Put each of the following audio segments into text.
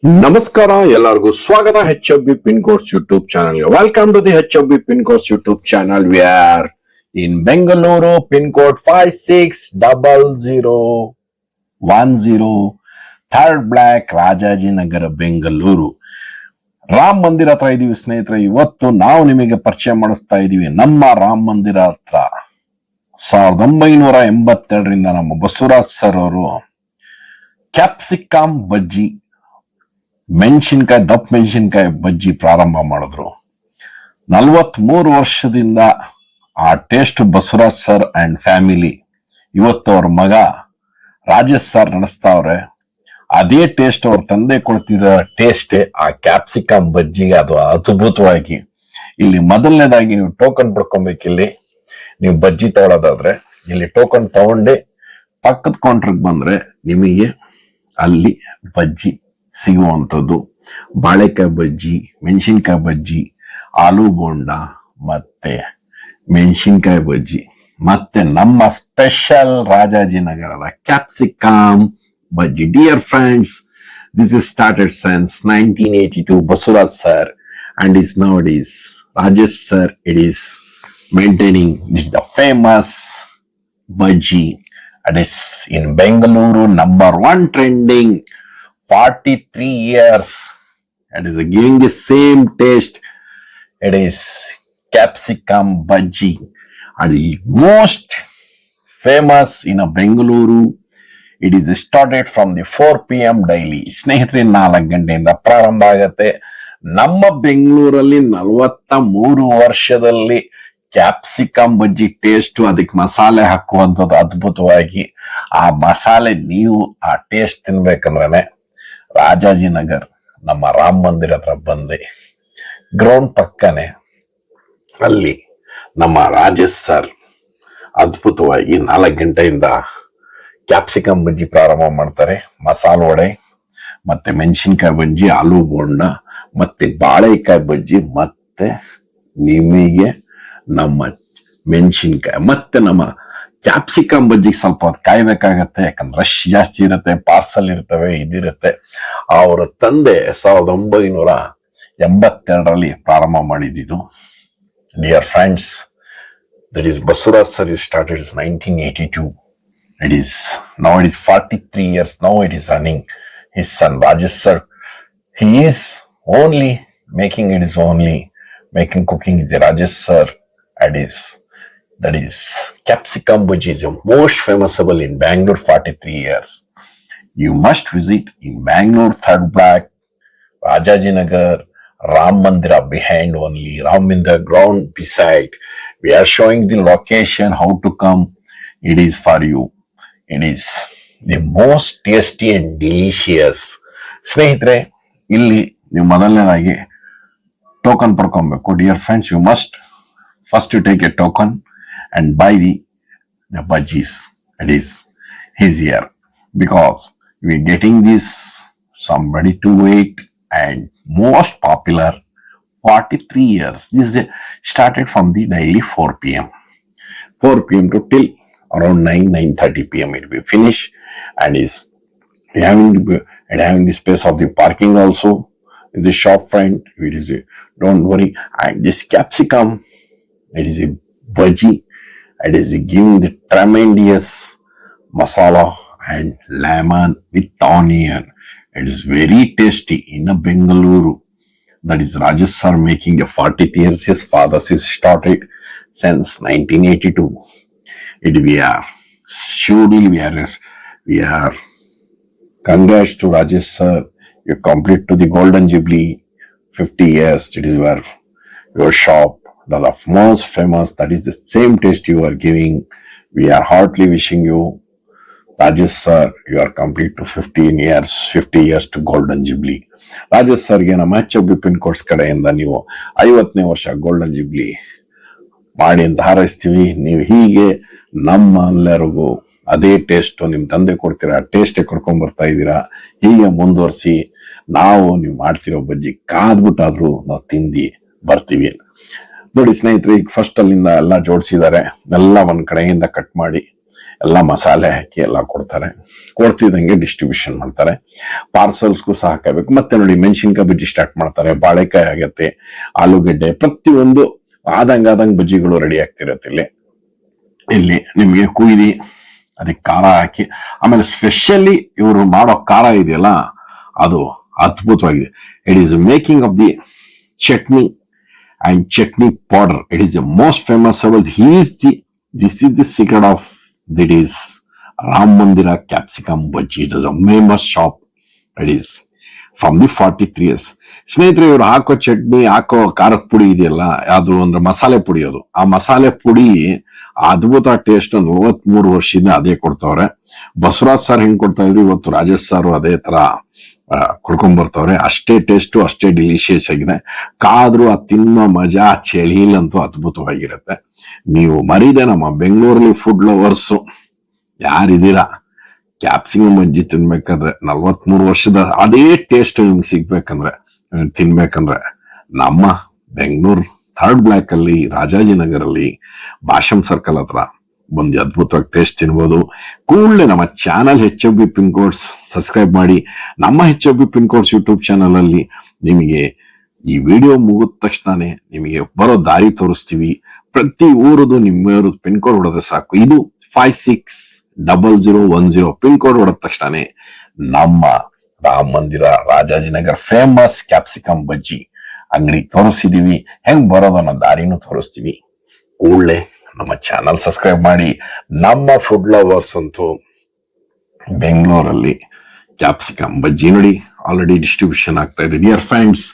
ನಮಸ್ಕಾರ ಎಲ್ಲರಿಗೂ ಸ್ವಾಗತ HFB ಪಿನ್ ಕೋಡ್ಸ್ ಯೂಟ್ಯೂಬ್ ಚಾನಲ್ಗೆ. Welcome to the HFB pin codes YouTube channel. We are in Bengaluru, pin code 560010, third block, Rajajinagar, Bengaluru. Ram Mandir ಹತ್ರ ಇದೀವಿ ಸ್ನೇಹಿತರೆ. ಇವತ್ತು ನಾವು ನಿಮಗೆ ಪರಿಚಯ ಮಾಡಿಸ್ತಾ ಇದೀವಿ ನಮ್ಮ ರಾಮ್ ಮಂದಿರ ಹತ್ರ 1982ರಿಂದ ನಮ್ಮ ಬಸವರಾಜ್ ಸರ್ ಅವರು ಕ್ಯಾಪ್ಸಿಕಮ್ ಬಜ್ಜಿ, ದಪ್ಪ ಮೆಣಸಿನ್ಕಾಯಿ ಬಜ್ಜಿ ಪ್ರಾರಂಭ ಮಾಡಿದ್ರು. 43 ವರ್ಷದಿಂದ ಆ taste Basavaraj sir and family, ಇವತ್ತು ಅವ್ರ ಮಗ ರಾಜೇಶ್ ಸರ್ ನಡೆಸ್ತಾವ್ರೆ. ಅದೇ ಟೇಸ್ಟ್ ಅವ್ರ ತಂದೆ ಕೊಡ್ತಿರೋ ಟೇಸ್ಟ್ ಆ ಕ್ಯಾಪ್ಸಿಕಮ್ ಬಜ್ಜಿಗೆ ಅದು ಅದ್ಭುತವಾಗಿ. ಇಲ್ಲಿ ಮೊದಲನೇದಾಗಿ ನೀವು ಟೋಕನ್ ಪಡ್ಕೊಬೇಕು. ಇಲ್ಲಿ ನೀವು ಬಜ್ಜಿ ತಗೊಳ್ಳೋದಾದ್ರೆ ಇಲ್ಲಿ ಟೋಕನ್ ತಗೊಂಡೆ ಪಕ್ಕದ ಕೌಂಟ್ರಿಗೆ ಬಂದ್ರೆ ನಿಮಗೆ ಅಲ್ಲಿ ಬಜ್ಜಿ ಸಿಗುವಂಥದ್ದು. ಬಾಳೆಕಾಯಿ ಬಜ್ಜಿ, ಮೆಣಸಿನ್ಕಾಯಿ ಬಜ್ಜಿ, ಆಲೂ ಬೋಂಡ ಮತ್ತೆ ಮೆಣಸಿನ್ಕಾಯಿ ಬಜ್ಜಿ, ಮತ್ತೆ ನಮ್ಮ ಸ್ಪೆಷಲ್ ರಾಜಾಜಿನಗರದ ಕ್ಯಾಪ್ಸಿಕಮ್ ಬಜ್ಜಿ. Dear friends, this is started since 1982 Basuraj sir, and is nowadays Rajesh sir. It is maintaining the famous bhaji. It is in Bengaluru, number one trending 43 years. It is giving the same taste. It is capsicum bhaji, and the most famous in a Bengaluru. It is started from the 4 PM daily. ಸ್ನೇಹಿತರೆ, 4 ಗಂಟೆಯಿಂದ ಪ್ರಾರಂಭ ಆಗತ್ತೆ. ನಮ್ಮ ಬೆಂಗಳೂರಲ್ಲಿ 43 ವರ್ಷದಲ್ಲಿ capsicum ಬಜ್ಜಿ taste, ಅದಕ್ಕೆ ಮಸಾಲೆ ಹಾಕುವಂಥದ್ದು ಅದ್ಭುತವಾಗಿ. ಆ ಮಸಾಲೆ ನೀವು ಆ ಟೇಸ್ಟ್ ತಿನ್ಬೇಕಂದ್ರೆ ರಾಜಾಜಿನಗರ್ ನಮ್ಮ ರಾಮ್ ಮಂದಿರ ಹತ್ರ ಬಂದೆ, ಗ್ರೌಂಡ್ ಪಕ್ಕನೆ ಅಲ್ಲಿ ನಮ್ಮ ರಾಜೇಶ್ ಸರ್ ಅದ್ಭುತವಾಗಿ 4 ಗಂಟೆಯಿಂದ ಕ್ಯಾಪ್ಸಿಕಮ್ ಬಜ್ಜಿ ಪ್ರಾರಂಭ ಮಾಡ್ತಾರೆ. ಮಸಾಲೆ ವಡೆ ಮತ್ತೆ ಮೆಣಸಿನ್ಕಾಯಿ ಬಜ್ಜಿ, ಆಲೂ ಬೋಂಡ ಮತ್ತೆ ಬಾಳೆಕಾಯಿ ಬಜ್ಜಿ, ಮತ್ತೆ ನಿಮಗೆ ನಮ್ಮ ಮೆಣಸಿನ್ಕಾಯಿ ಮತ್ತೆ ನಮ್ಮ ಕ್ಯಾಪ್ಸಿಕಮ್ ಬಜ್ಜಿಗೆ ಸ್ವಲ್ಪ ಹೊತ್ತು ಕಾಯ್ಬೇಕಾಗತ್ತೆ, ಯಾಕಂದ್ರೆ ರಶ್ ಜಾಸ್ತಿ ಇರುತ್ತೆ, ಪಾರ್ಸಲ್ ಇರ್ತವೆ, ಇದಿರುತ್ತೆ. ಅವರ ತಂದೆ 1982ರಲ್ಲಿ ಪ್ರಾರಂಭ ಮಾಡಿದ್ದು. Dear friends, that is Basavaraj sir is started is 1982. It is 43 years now. It is running. His son Rajesh sir, he is only making cooking is the Rajesh sir. That is capsicum bhaji is the most famousable in Bangalore. 43 years. You must visit in Bangalore, third block, Rajajinagar, Ram Mandira behind only, Ram Mandira ground beside. We are showing the location, how to come. It is for you. It is the most tasty and delicious. ಸ್ನೇಹಿತರೆ, ಇಲ್ಲಿ ನೀವು ಮೊದಲನೇದಾಗಿ token ಪಡ್ಕೊಬೇಕು. Dear friends, you must first you take a token and buy the bhajis. It is easier because we are getting this somebody to wait, and most popular 43 years. This started from the daily 4 PM to till around 9:30 PM it will be finished, and is having the space of the parking also in the shop front. It is don't worry. And this capsicum, it is a bhaji. It is giving the tremendous masala and lemon with onion. It is very tasty in a Bengaluru. That is Rajesh sir making the 40th years. His father is started since 1982. We are congrats to Rajesh sir. You complete to the golden jubilee 50 years. It is where your shop that are most famous. That is the same taste you are giving. We are heartily wishing you, Rajesh sir, you are complete to 50 years to golden jubilee. Rajesh sir ಗೆ ನಮ್ಮ HFB pin codes ಕಡೆಯಿಂದ ನೀವು 50ನೇ ವರ್ಷ golden jubilee ಮಾಡಿ ಅಂತ ಹಾರೈಸ್ತೀವಿ. ನೀವು ಹೀಗೆ ನಮ್ಮೆಲ್ಲರಿಗೂ ಅದೇ ಟೇಸ್ಟ್ ನಿಮ್ಮ ತಂದೆ ಕೊಡ್ತೀರಾ, ಟೇಸ್ಟೇ ಕೊಡ್ಕೊಂಡ್ ಬರ್ತಾ ಇದ್ದೀರಾ. ಹೀಗೆ ಮುಂದುವರಿಸಿ, ನಾವು ನೀವು ಮಾಡ್ತಿರೋ ಬಜ್ಜಿ ಕಾದ್ಬಿಟ್ಟಾದ್ರೂ ನಾವು ತಿಂದು ಬರ್ತೀವಿ. ನೋಡಿ ಸ್ನೇಹಿತರೆ, ಈಗ ಫಸ್ಟ್ ಅಲ್ಲಿಂದ ಎಲ್ಲ ಜೋಡಿಸಿದ್ದಾರೆ, ಎಲ್ಲ ಒಂದ್ ಕಡೆಯಿಂದ ಕಟ್ ಮಾಡಿ ಎಲ್ಲ ಮಸಾಲೆ ಹಾಕಿ ಎಲ್ಲ ಕೊಡ್ತಾರೆ. ಕೊಡ್ತಿದ್ದಂಗೆ ಡಿಸ್ಟ್ರಿಬ್ಯೂಷನ್ ಮಾಡ್ತಾರೆ. ಪಾರ್ಸಲ್ಸ್ಗೂ ಸಹ ಹಾಕಬೇಕು. ಮತ್ತೆ ನೋಡಿ ಮೆಣಸಿನ್ಕಾಯಿ ಬಜ್ಜಿ ಸ್ಟಾರ್ಟ್ ಮಾಡ್ತಾರೆ, ಬಾಳೆಕಾಯಿ ಆಗತ್ತೆ, ಆಲೂಗೆಡ್ಡೆ, ಪ್ರತಿಯೊಂದು ಆದಂಗ್ ಬಜ್ಜಿಗಳು ರೆಡಿ ಆಗ್ತಿರತ್ತೆ. ಇಲ್ಲಿ ನಿಮ್ಗೆ ಕುಯ್ದಿ ಅದಕ್ಕೆ ಖಾರ ಹಾಕಿ, ಆಮೇಲೆ ಸ್ಪೆಷಲಿ ಇವರು ಮಾಡೋ ಖಾರ ಇದೆಯಲ್ಲ ಅದು ಅದ್ಭುತವಾಗಿದೆ. It is making of the chutney and chutney powder. It is the most famous. This is the secret of that is Ram Mandira Capsicum Bhaji. It is a famous shop. It is from the 43 years. ಸ್ನೇಹಿತರೆ, ಇವರು ಹಾಕೋ ಚಟ್ನಿ, ಹಾಕೋ ಖಾರದ ಪುಡಿ ಇದೆಯಲ್ಲ, ಅದು ಅಂದ್ರೆ ಮಸಾಲೆ ಪುಡಿ. ಅದು ಆ ಮಸಾಲೆ ಪುಡಿ ಅದ್ಭುತ ಟೇಸ್ಟ್. 43 ವರ್ಷದಿಂದ ಅದೇ ಕೊಡ್ತವ್ರೆ. ಬಸವರಾಜ್ ಸರ್ ಹೆಂಗ್ ಕೊಡ್ತಾ ಇದ್ರು, ಇವತ್ತು ರಾಜೇಶ್ ಸರ್ ಅದೇ ತರ ಕೊಡ್ಕೊಂಡ್ ಬರ್ತವ್ರೆ. ಅಷ್ಟೇ ಟೇಸ್ಟು, ಅಷ್ಟೇ ಡಿಲಿಷಿಯಸ್ ಆಗಿದೆ. ಕಾದ್ರೂ ಆ ತಿನ್ನೋ ಮಜಾ ಚಳಿಲಂತೂ ಅದ್ಭುತವಾಗಿರುತ್ತೆ. ನೀವು ಮರೀದೆ ನಮ್ಮ ಬೆಂಗಳೂರಲ್ಲಿ ಫುಡ್ ಲವರ್ಸು ಯಾರಿದ್ದೀರಾ, ಕ್ಯಾಪ್ಸಿಕಮ್ ಬಜ್ಜಿ ತಿನ್ಬೇಕಂದ್ರೆ 43 ವರ್ಷದ ಅದೇ ಟೇಸ್ಟ್ ನಿಮ್ಗೆ ಸಿಗ್ಬೇಕಂದ್ರೆ, ತಿನ್ಬೇಕಂದ್ರೆ ನಮ್ಮ ಬೆಂಗಳೂರು 3rd ಬ್ಲಾಕ್ ಅಲ್ಲಿ, ರಾಜಾಜಿನಗರಲ್ಲಿ, ಭಾಷಂ ಸರ್ಕಲ್ ಹತ್ರ ಒಂದು ಅದ್ಭುತವಾಗಿ ಟೇಸ್ಟ್ ತಿನ್ಬೋದು. ಕೂಡಲೇ ನಮ್ಮ channel HFB pin codes subscribe ಮಾಡಿ. ನಮ್ಮ HFB pin codes YouTube channel ಅಲ್ಲಿ ನಿಮಗೆ ಈ ವಿಡಿಯೋ ಮುಗಿದ ತಕ್ಷಣನೇ ನಿಮಗೆ ಬರೋ ದಾರಿ ತೋರಿಸ್ತೀವಿ. ಪ್ರತಿ ಊರದು ನಿಮ್ಮ ಪಿನ್ ಕೋಡ್ ಹೊಡೆದ್ರೆ ಸಾಕು. ಇದು 560010 ಪಿನ್ ಕೋಡ್ ಹೊಡೆದ ತಕ್ಷಣ ನಮ್ಮ ರಾಮ ಮಂದಿರ ರಾಜಾಜಿನಗರ್ ಫೇಮಸ್ ಕ್ಯಾಪ್ಸಿಕಮ್ ಬಜ್ಜಿ ಅಂಗಡಿ ತೋರಿಸಿದೀವಿ. ಹೆಂಗ್ ಬರೋದನ್ನ ದಾರಿನೂ ತೋರಿಸ್ತೀವಿ. ಕೂಡಲೇ ನಮ್ಮ ಚಾನಲ್ ಸಬ್ಸ್ಕ್ರೈಬ್ ಮಾಡಿ. ನಮ್ಮ ಫುಡ್ ಲವರ್ಸ್ ಅಂತೂ ಬೆಂಗಳೂರಲ್ಲಿ ಕ್ಯಾಪ್ಸಿಕಮ್ ಬಜ್ಜಿ ನೋಡಿ ಆಲ್ರೆಡಿ ಡಿಸ್ಟ್ರಿಬ್ಯೂಷನ್ ಆಗ್ತಾ ಇದೆ. Dear friends,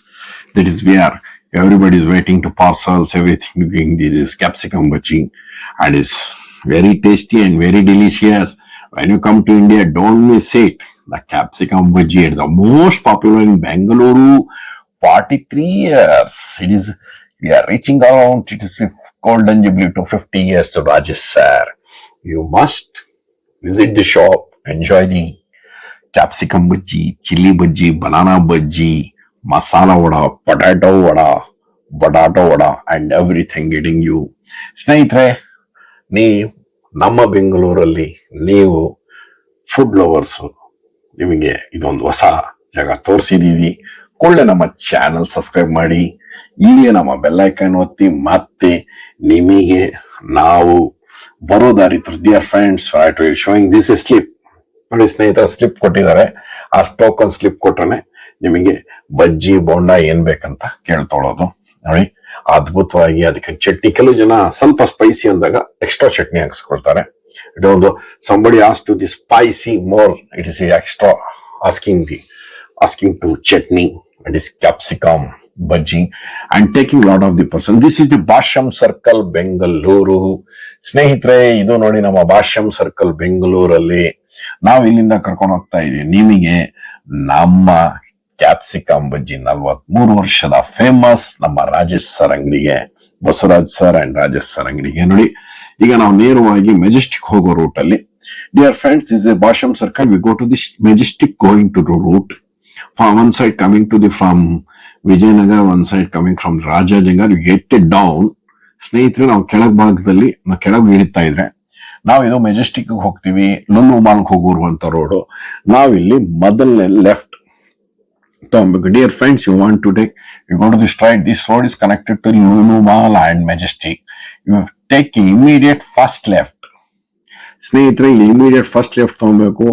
that is where everybody is waiting to parcels, everything doing this capsicum bhaji, and it's very tasty and very delicious. When you come to India, don't miss it. The capsicum bhaji is the most popular in Bengaluru. 43 years. We are reaching around, it is golden jubilee to 50 years to Rajesh sir. You must visit the shop, enjoy the capsicum bhaji, chili bhaji, banana bhaji, masala vada, potato vada, and everything getting you. ಸ್ನೇಹಿತರೆ, ನಮ್ಮ ಬೆಂಗಳೂರಲ್ಲಿ ನೀವು food lovers, ನಿಮಗೆ ಇದೊಂದು ಹೊಸ ಜಾಗ ತೋರಿಸಿದೀವಿ. ಕೂಡಲೇ ನಮ್ಮ ಚಾನಲ್ ಸಬ್ಸ್ಕ್ರೈಬ್ ಮಾಡಿ, ಈಗಲೇ ನಮ್ಮ ಬೆಲ್ ಐಕಾನ್ ಒತ್ತಿ. ಮತ್ತೆ ನಿಮಗೆ ನಾವು ಬರೋ ದಾರಿ dear friends, showing this slip ನೋಡಿ ಸ್ನೇಹಿತರ, ಸ್ಲಿಪ್ ಕೊಟ್ಟಿದ್ದಾರೆ. ಆ ಟೋಕನ್ ಸ್ಲಿಪ್ ಕೊಟ್ರೆ ನಿಮಗೆ ಬಜ್ಜಿ ಬೋಂಡ ಏನ್ ಬೇಕಂತ ಕೇಳ್ತೊಳೋದು ನೋಡಿ. ಅದ್ಭುತವಾಗಿ ಅದಕ್ಕೆ ಚಟ್ನಿ, ಕೆಲವು ಜನ ಸ್ವಲ್ಪ ಸ್ಪೈಸಿ ಅಂದಾಗ ಎಕ್ಸ್ಟ್ರಾ ಚಟ್ನಿ ಹಾಕ್ಸ್ಕೊಳ್ತಾರೆ. ಇಟ್ ಒಂದು somebody asked to the spicy more, it is extra asking to chutney, it is capsicum bhaji and taking lot of the person. This is the Basham Circle Bengaluru. ಸ್ನೇಹಿತರೆ, ಇದು ನೋಡಿ ನಮ್ಮ Bhashyam circle ಬೆಂಗಳೂರಲ್ಲಿ ನಾವು ಇಲ್ಲಿಂದ ಕರ್ಕೊಂಡು ಹೋಗ್ತಾ ಇದೀವಿ ನಿಮಗೆ ನಮ್ಮ ಕ್ಯಾಪ್ಸಿಕಮ್ ಬಜ್ಜಿ 43 ವರ್ಷದ ಫೇಮಸ್ ನಮ್ಮ ರಾಜೇಶ್ ಸರ್ ಅಂಗಡಿಗೆ, Basavaraj sir and Rajesh sir ಅಂಗಡಿಗೆ. ನೋಡಿ, ಈಗ ನಾವು ನೇರವಾಗಿ ಮೆಜೆಸ್ಟಿಕ್ ಹೋಗೋ ರೂಟ್ ಅಲ್ಲಿ, dear friends, this is Bhashyam circle. We go to this Majestic going to route. One side coming to from Vijayanagar, one side coming from Rajajinagar. You get it down. ಸ್ನೇಹಿತರೆ, ನಾವು ಕೆಳಗೆ ಇಳಿತಾ ಇದ್ರೆ ನಾವು ಇದು ಮೆಜೆಸ್ಟಿಕ್ ಹೋಗ್ತೀವಿ, ಲುಲು ಮಾಲ್ಗೆ ಹೋಗುವಂತ ರೋಡು. ನಾವಿಲ್ಲಿ ಮೊದಲನೇ ಲೆಫ್ಟ್ ತಗೊಬೇಕು. Dear friends, you want to take, you go to the straight. This road is connected to Lulu mall and Majestic. You take immediate first left. ಸ್ನೇಹಿತರೆ, ಇಮಿಡಿಯೇಟ್ ಫಸ್ಟ್ ಲೆಫ್ಟ್ ತಗೊಬೇಕು.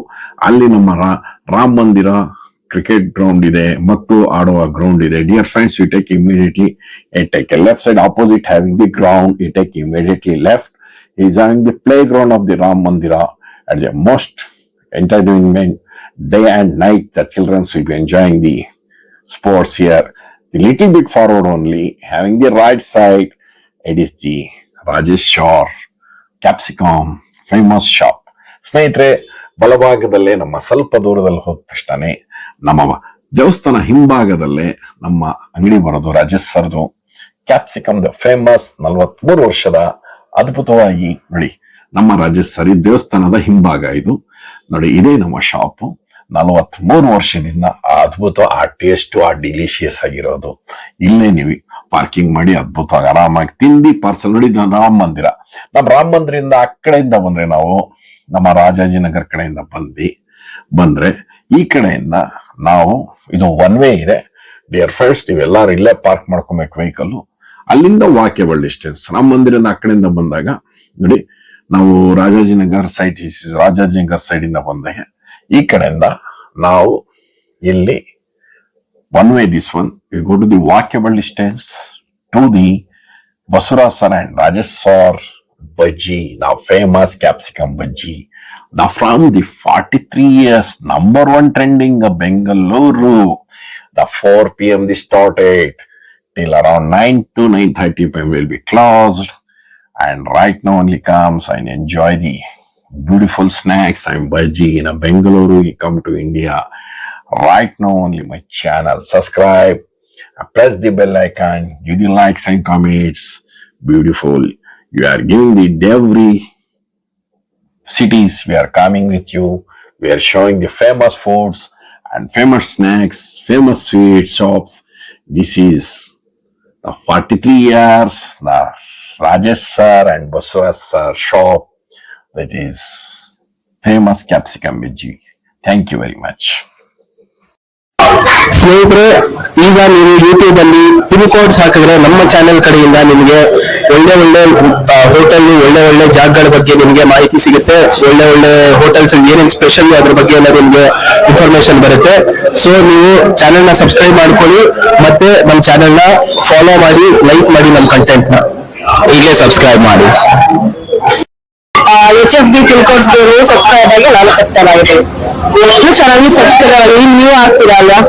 ಅಲ್ಲಿ ನಮ್ಮ ರಾಮ ಮಂದಿರ ಕ್ರಿಕೆಟ್ ಗ್ರೌಂಡ್ ಇದೆ, ಮಕ್ಕಳು ಆಡುವ ground ಇದೆ. Dear friends, you take immediately, take a left side opposite having the ground. You take immediately left. Is having the playground of the Ram Mandira and the most entertainment day and night. The children will be enjoying the sports here. The little bit forward only, having the right side, it is the Rajesh Shore Capsicum famous shop. ಸ್ನೇಹಿತರೆ, ಬಲಭಾಗದಲ್ಲೇ ನಮ್ಮ ಸ್ವಲ್ಪ ದೂರದಲ್ಲಿ ಹೋದ ತಕ್ಷಣ ನಮ್ಮ ದೇವಸ್ಥಾನ ಹಿಂಭಾಗದಲ್ಲೇ ನಮ್ಮ ಅಂಗಡಿ ಬರೋದು ರಾಜೇಶ್ ಸರ್ದು ಕ್ಯಾಪ್ಸಿಕಮ್ ಫೇಮಸ್ 43 ವರ್ಷದ ಅದ್ಭುತವಾಗಿ ನೋಡಿ ನಮ್ಮ ರಾಜೇಶ್ ಸರ್ ದೇವಸ್ಥಾನದ ಹಿಂಭಾಗ ಇದು ನೋಡಿ. ಇದೇ ನಮ್ಮ ಶಾಪು. 43 ವರ್ಷದಿಂದ ಆ ಅದ್ಭುತ, ಆ ಟೇಸ್ಟ್, ಆ ಡಿಲಿಷಿಯಸ್ ಆಗಿರೋದು. ಇಲ್ಲೇ ನೀವು ಪಾರ್ಕಿಂಗ್ ಮಾಡಿ ಅದ್ಭುತವಾಗಿ ಆರಾಮಾಗಿ ತಿಂಡಿ ಪಾರ್ಸಲ್ ನೋಡಿ. ರಾಮ ಮಂದಿರ, ನಮ್ಮ ರಾಮ ಮಂದಿರದಿಂದ ಆ ಕಡೆಯಿಂದ ಬಂದ್ರೆ, ನಾವು ನಮ್ಮ ರಾಜಾಜಿನಗರ್ ಕಡೆಯಿಂದ ಬಂದ್ರೆ ಈ ಕಡೆಯಿಂದ ನಾವು ಇದು ಒನ್ ವೇ ಇದೆ. ಡಿಯರ್ ಫ್ರೆಂಡ್ಸ್, ನೀವೆಲ್ಲರೂ ಇಲ್ಲೇ ಪಾರ್ಕ್ ಮಾಡ್ಕೊಬೇಕು ವೆಹಿಕಲ್. ಅಲ್ಲಿಂದ ವಾಕೇಬಲ್ ಡಿಸ್ಟೆನ್ಸ್. ರಾಮ ಮಂದಿರದ ಆ ಕಡೆಯಿಂದ ಬಂದಾಗ ನೋಡಿ, ನಾವು ರಾಜಾಜಿನಗರ್ ಸೈಡ್ ಇಂದ ಬಂದಾಗ ಈ ಕಡೆಯಿಂದ ನಾವು ಇಲ್ಲಿ one way this one we go to the walkable distance to the Basavaraj sir and Rajesh sir ಬಜ್ಜಿ, ನಾವು ಫೇಮಸ್ ಕ್ಯಾಪ್ಸಿಕಮ್ ಬಜ್ಜಿ. Now from the 43 years number one trending Bengaluru, the 4 p.m. they started till around 9 to 9:30 p.m. will be closed. And right now only comes and enjoy the beautiful snacks and bhaji in a Bengaluru. You come to India right now only my channel. Subscribe, press the bell icon, give the likes and comments. Beautiful. You are giving the every cities we are coming with you. We are showing the famous foods and famous snacks, famous sweet shops. This is the 43 years the Rajesh sir and Baswaraj sir shop, that is famous capsicum bhaji. Thank you very much. ಸ್ನೇಹಿತರೆ, ಈಗ ನೀವು YouTube ಅಲ್ಲಿ pin codes ಹಾಕಿದ್ರೆ ನಮ್ಮ channel ಕಡೆಯಿಂದ ನಿಮಗೆ ಒಳ್ಳೆ hotel, ಒಳ್ಳೆ ಜಾಗಗಳ ಬಗ್ಗೆ ನಿಮಗೆ ಮಾಹಿತಿ ಸಿಗುತ್ತೆ. ಒಳ್ಳೆ ಹೋಟೆಲ್ಸ್ ಏನೇನು ಸ್ಪೆಷಲ್ ಅದ್ರ ಬಗ್ಗೆ ಎಲ್ಲ ನಿಮಗೆ ಇನ್ಫಾರ್ಮೇಶನ್ ಬರುತ್ತೆ. ಸೊ ನೀವು ಚಾನೆಲ್ ನ ಸಬ್ಸ್ಕ್ರೈಬ್ ಮಾಡ್ಕೊಳ್ಳಿ, ಮತ್ತೆ ನಮ್ಮ ಚಾನೆಲ್ ನ ಫಾಲೋ ಮಾಡಿ, ಲೈಕ್ ಮಾಡಿ, ನಮ್ಮ ಕಂಟೆಂಟ್ ನ ಈಗಲೇ ಸಬ್ಸ್ಕ್ರೈಬ್ ಮಾಡಿ. HFD ಪಿನ್ ಕೋಡ್ಸ್ ಸಬ್ಸ್ಕ್ರೈಬ್ ಆಗಿ ನಾನು ಸಬ್ಸ್ಕ್ರೈಬ್ ಆಗಿದ್ದೀನಿ. ಚಾನಲ್ ಸಬ್ಸ್ಕ್ರೈಬ್ ಆಗಿ ನೀವು ಆಗ್ತೀರಾ ಅಲ್ವಾ?